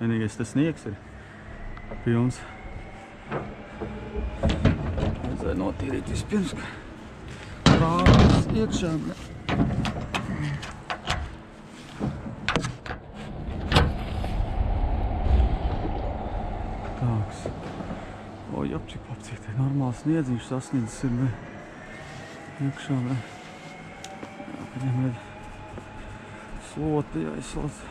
Vienīgais tas sniegs ir pilns. Vajadzēja notīrīt vispirms, ka krāvas iekšā. Tāks. O, japčik papcītē, normāls sniedziņš sasniedzis ir, iekšā, viņam ir sloti jāizslāc.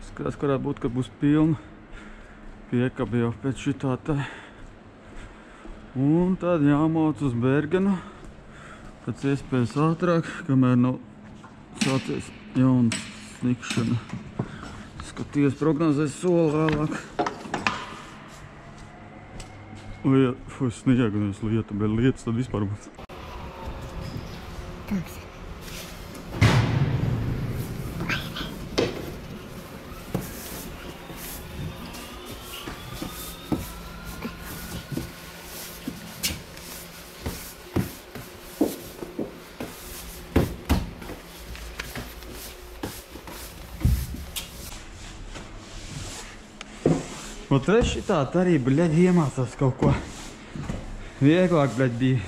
Skatās, ka varētu būt, ka būs pilna piekabi jau pēc šitā tā. Un tad jāmauc uz Bergenu, pēc iespējas ātrāk, kamēr nav sācies jauna snikšana. Skaties, prognozēs soli vēlāk. Sniega, nevis lieta, bet lietas tad vispār būs. Tāks. Un tad šitā arī, bļaļ, iemācās kaut ko. Vieglāk, bļaļ, bija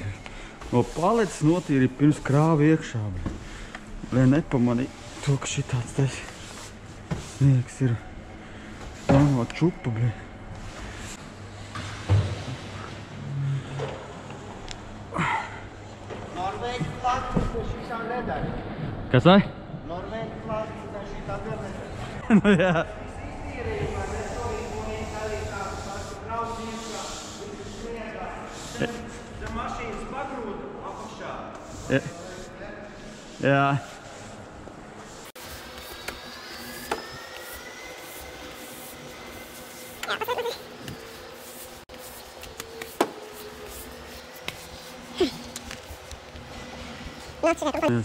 no paletes notīri pirms krāva iekšā, bļaļ. Bļaļ, nepamanīja to, ka šitāds taisa sniegs ir. No čupa, bļaļ. Norvēģi plāstus šitā nedara. Kas vai? Norvēģi plāstus šitā nedara. Nu jā. Mašīnas pagrūda apakšā. Jā.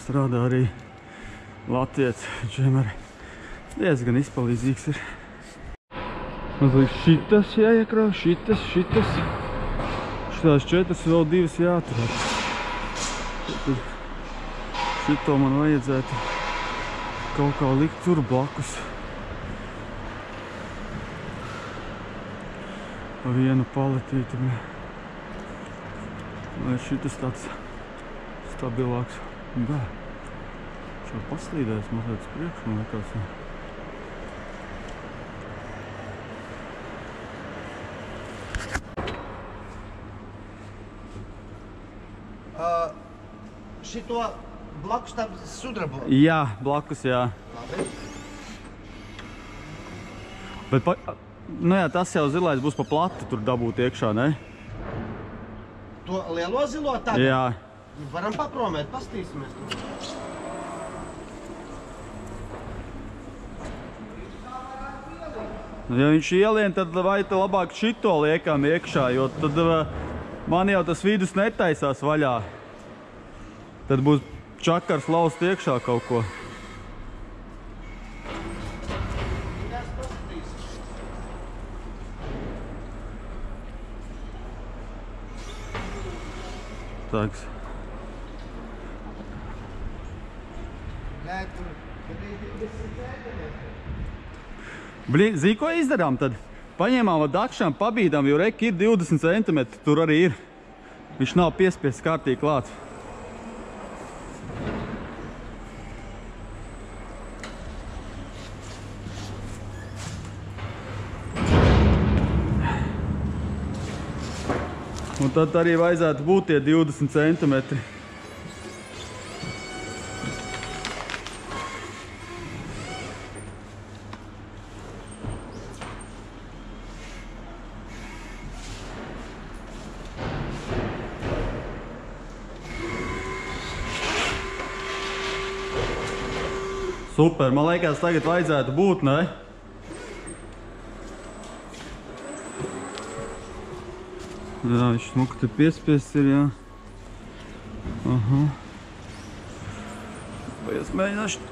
Strādā arī latviets, viņam arī diezgan izpalīdzīgs ir. Mazliet šitas jāiekrauj, šitas. Šitās 4 vēl 2 jāatrāk. Šito man vajadzētu kaut kā likt tur blakus. Pa vienu paletīti. Lai šitas tāds stabilāks. Bē. Šo paslīdēs mazliet uz priekšu, man liekas. Šito blakus tam sudrabu? Jā, blakus, jā. Labi. Bet, nu jā, tas jau zilais būs pa plati tur dabūt iekšā, ne? To lielo zilo tad? Jā. Varam papromēt, pastīsimies. Ja viņš ielien, tad vai te labāk šito liekam iekšā, jo tad man jau tas vidus netaisās vaļā. Tad būs čakars laust iekšā kaut ko. Tāks. Zini, ko izdarām tad? Paņēmām ar dakšām, pabīdām, jo reki ir 20 cm, tur arī ir. Viņš nav piespiests kārtīgi klāts. Un tad arī vajadzētu būt tie 20 centimetri. Super, man liekas, tagad vajadzētu būt, ne? Jā, viņš smuka te piespiests ir, jā. Aha. Vai es mēģināšu?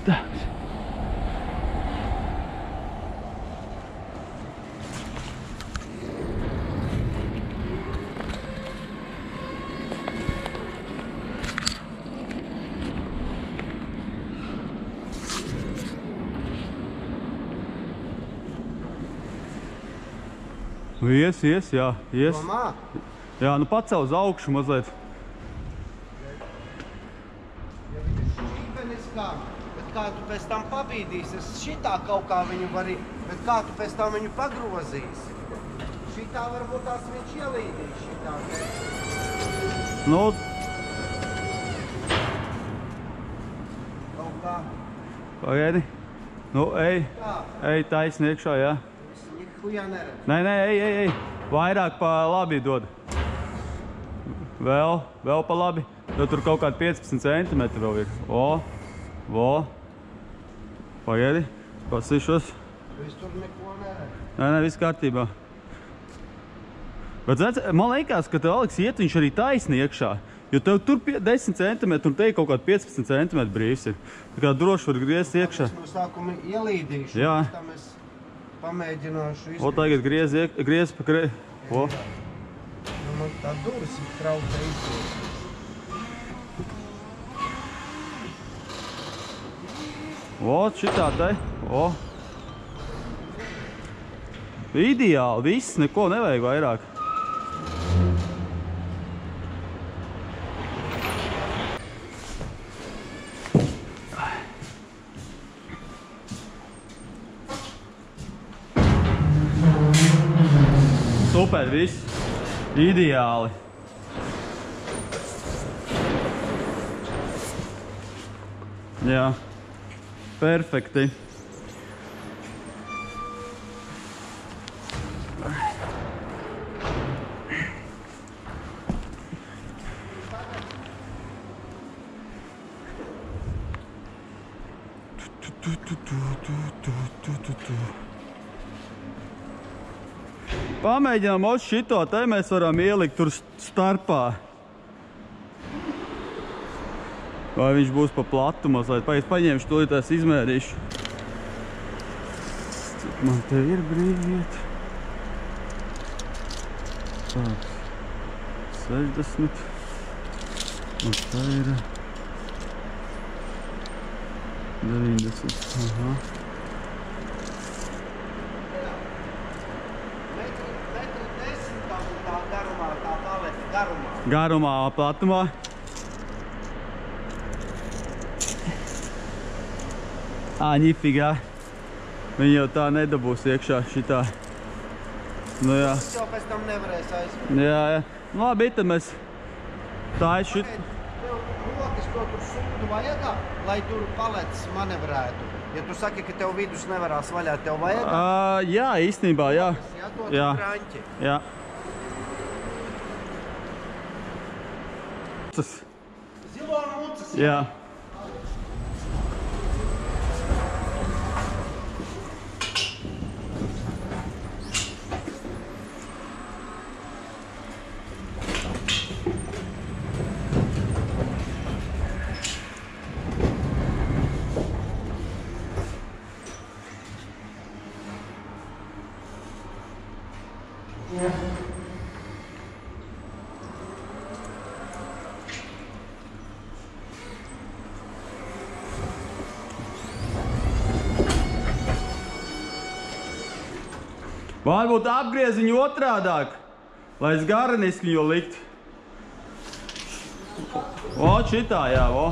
Tā. Ies, jā, ies. Domā? Jā, nu pacel uz augšu mazliet. Ja viņš ir šķībeniskā, bet kā tu pēc tam pabīdīsi, es šitā kaut kā viņu vari, bet kā tu pēc tam viņu pagrozīsi? Šitā varbūt tās viņš ielīdīs šitā, ne? Nu, Kaut kā. pagaidi. Nu, ej, Kā? ej taisni iekšā, jā. Es nihujā neredzu. Nē, ej. Vairāk pa labi dod. Vēl pa labi. Jo tur kaut kādi 15 centimetri vēl ir. Vo. Pagaidi, pasīšos. Es tur neko neredzu. Nē, viss kārtībā. Bet man liekas, ka tev, Aleks, iet viņš arī taisni iekšā. Jo tev tur 10 centimetri un te kaut kādi 15 centimetri brīvs ir. Tā kā droši var griezt iekšā. Es no sākuma ielīdīšu, Jā. pēc tam es pamēģināšu O, tagad griez pa krē. O, Nu, man tā durvis ir trauka izpildīt. šitā te. O. Ideāli, viss, neko nevajag vairāk. Super, viss. Ideāli. Jā. Perfekti. Pamēģinām šito te mēs varam ielikt tur starpā. Vai viņš būs pa platu mazliet. Paņemšu to, es izmērīšu. Cik man te ir brīviet? Tā, 60. Un tā ir 90. Aha. Metru 10 tā garumā, tā paleta garumā. Garumā, platumā. Ņifigā. Viņi jau tā nedabūs iekšā šitā. Nu jā. Tas jau pēc tam nevarēs aizvērt. Jā. Nu labi, tad mēs tā ir šit. Tev rokas to tur sūdu vajagā, lai tur paletas manevrētu. Ja tu saki, ka tev vidus nevarās vaļā, tev vajagā? Jā, īstenībā, jā. Jā, to Jā. kraņķi. Jā. Zilo mucas. Jā. Varbūt apgriez viņu otrādāk, lai es garaniski viņu likt. O, šitā, jā, o.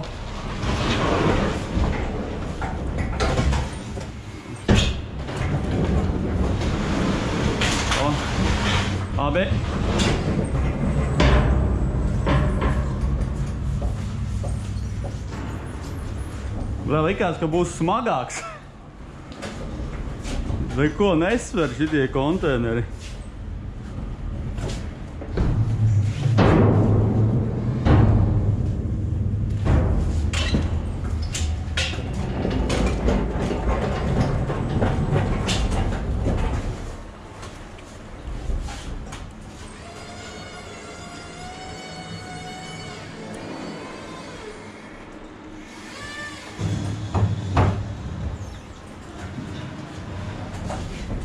O, labi. Vēl likās, ka būs smagāks. Neko nesver šitie konteineri.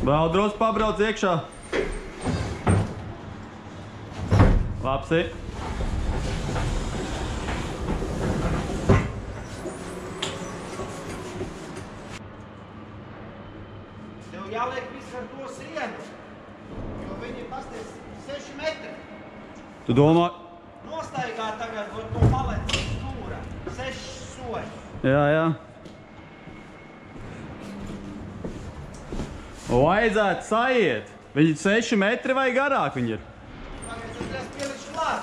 Vēl drusku pabrauc iekšā. Lapsi. Tev jāliek viss ar to sienu, jo viņi Pasties, 6 metri. Tu domā? Nostaigā tagad no paletes stūra. 6 soļi. Jā. Vajadzētu saiet. Viņi 6 metri vai garāk viņi ir? Tagad tu drēs pieliks klāt.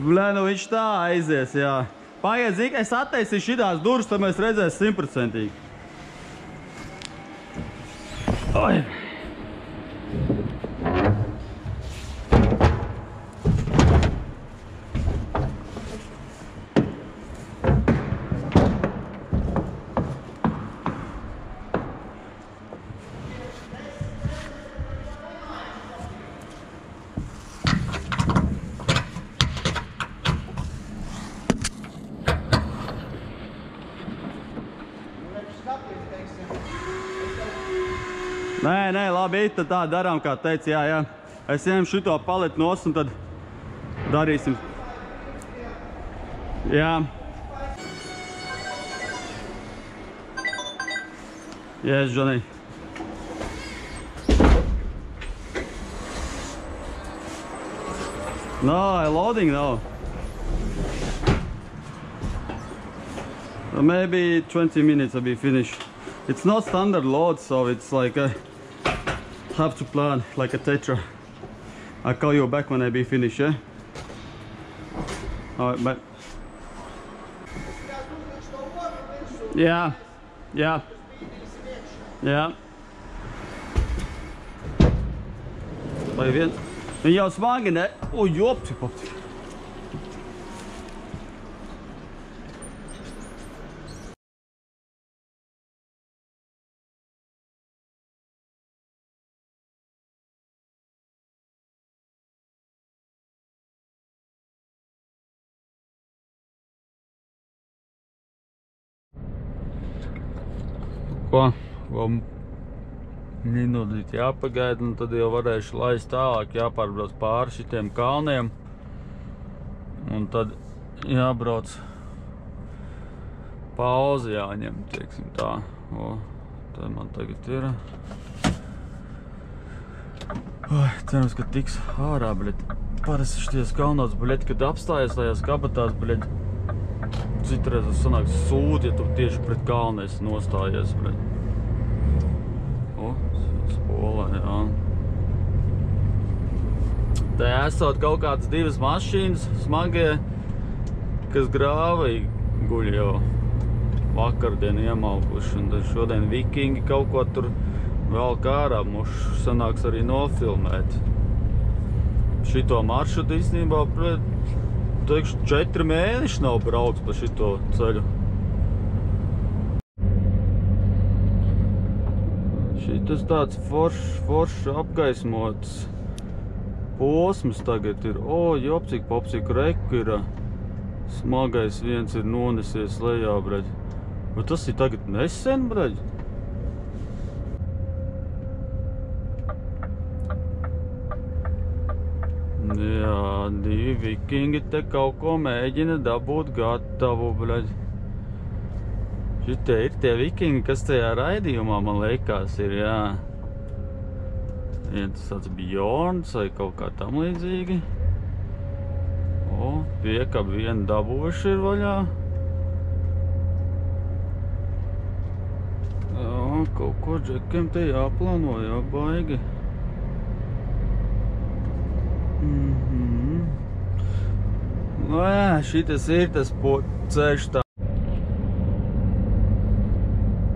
Blē, nu viņš tā aizies, jā. Paiet, zini, es attaisīšu šitās durvis, tad mēs redzēsim 100%. Oi! Nē, labi, tad tā darām, kā teica, jā. Es ņemu šito paletu nos un tad darīsim. Jā. Yes, Johnny. No, loading now. Maybe 20 minutes I'll be finished. It's not standard load, so it's like have to plan like a tetra. I'll call you back when I be finished, yeah? Alright, bye. Yeah. Vai viens? Viņi jau smagi, ne? O, jopti, popti. Ko? Minūtīt jāpagaida, un tad jau varēšu laist tālāk, jāpārbrauc pāri šitiem kalniem. Un tad jābrauc pauzi jāņem, teiksim tā. O, tā man tagad ir. Cerams, ka tiks ārā, bļet. Parasti šities kalnos, bļet, kad apstājas tajās kabatās, bļet. Citreiz sanāk sūdi, ja tu tieši pret kalnēs nostājies, bļet. O, spolē, jā. Te esot kaut kādas 2 mašīnas smagie, kas grāvī guļ jau vakardien iemalkuši. Un tad šodien vikingi kaut ko tur vēl kārā mums sanāks arī nofilmēt. Šito maršrutu īstenībā, teikšu, 4 mēneši nav brauks pa šito ceļu. Šitas tāds foršs apgaismots posms tagad ir. O, jopcik, popcik, reku ir. Smagais viens ir nonesies lejā, breģ. Bet tas ir tagad nesen, breģ? Jā, 2 vikingi te kaut ko mēģina dabūt gatavu, breģ. Šitie ir tie vikingi, kas tajā raidījumā, man liekas, ir, jā. Viens tāds Bjorns vai kaut kā tam līdzīgi. O, piekab vienu dabūjuši ir vaļā. Jā, kaut ko džekiem te jāplāno, jā, baigi. Nu jā, šitas ir tas ceļš tā.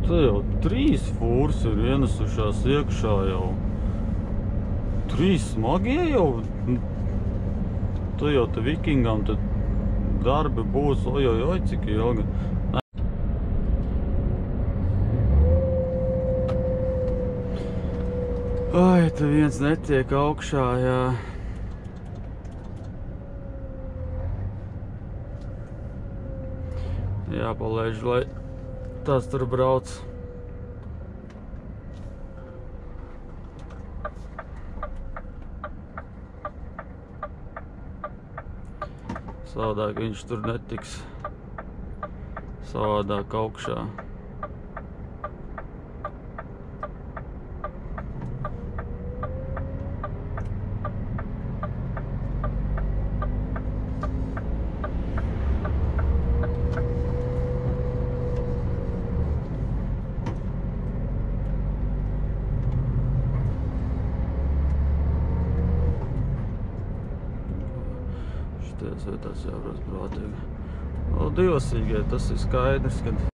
Te jau 3 fūras ir ienesušās iekšā jau. 3 smagie jau. Tu jau te vikingam tad darbi būs, oj, cik ilgi. Ai, te viens netiek augšā, jā. Jāpalaiž, lai tas tur brauc. Savādāk viņš tur netiks savādāk augšā. Šities vietās jābrauc prātīgi. Divasīgie, tas ir skaidrs, kad